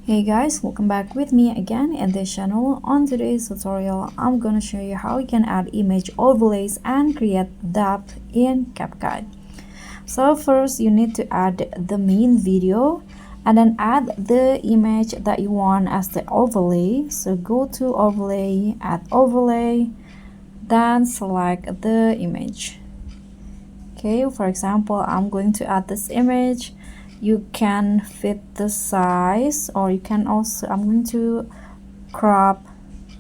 Hey guys, welcome back with me again in this channel. On today's tutorial, I'm gonna show you how you can add image overlays and create depth in CapCut. So first you need to add the main video and then add the image that you want as the overlay. So go to overlay, add overlay, then select the image. Okay, for example, I'm going to add this image. You can fit the size, or you can also, I'm going to crop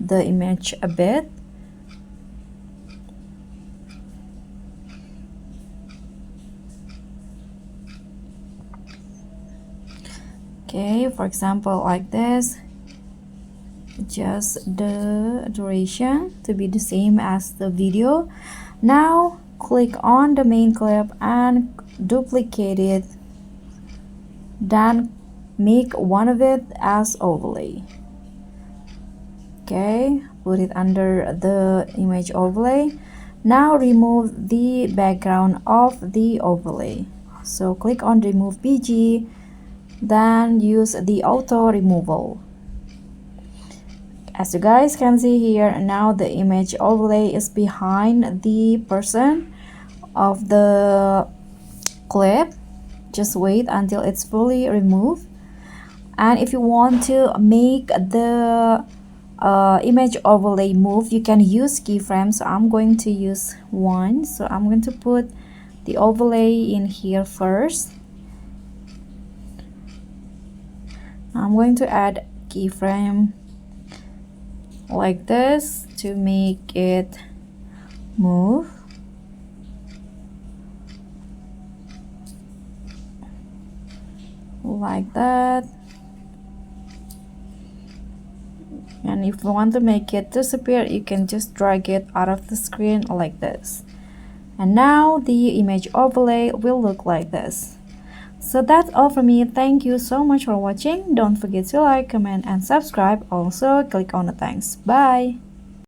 the image a bit. Okay, for example, like this. Just the duration to be the same as the video. Now click on the main clip and duplicate it, then make one of it as overlay. Okay, put it under the image overlay. Now remove the background of the overlay. So click on remove BG, then use the auto removal. As you guys can see here, now the image overlay is behind the person of the clip. Just wait until it's fully removed. And if you want to make the image overlay move, you can use keyframes. So I'm going to use one. So I'm going to put the overlay in here first. I'm going to add keyframe like this to make it move. Like that. And if you want to make it disappear, you can just drag it out of the screen like this. And now the image overlay will look like this. So that's all from me. Thank you so much for watching. Don't forget to like, comment, and subscribe. Also click on the thanks. Bye.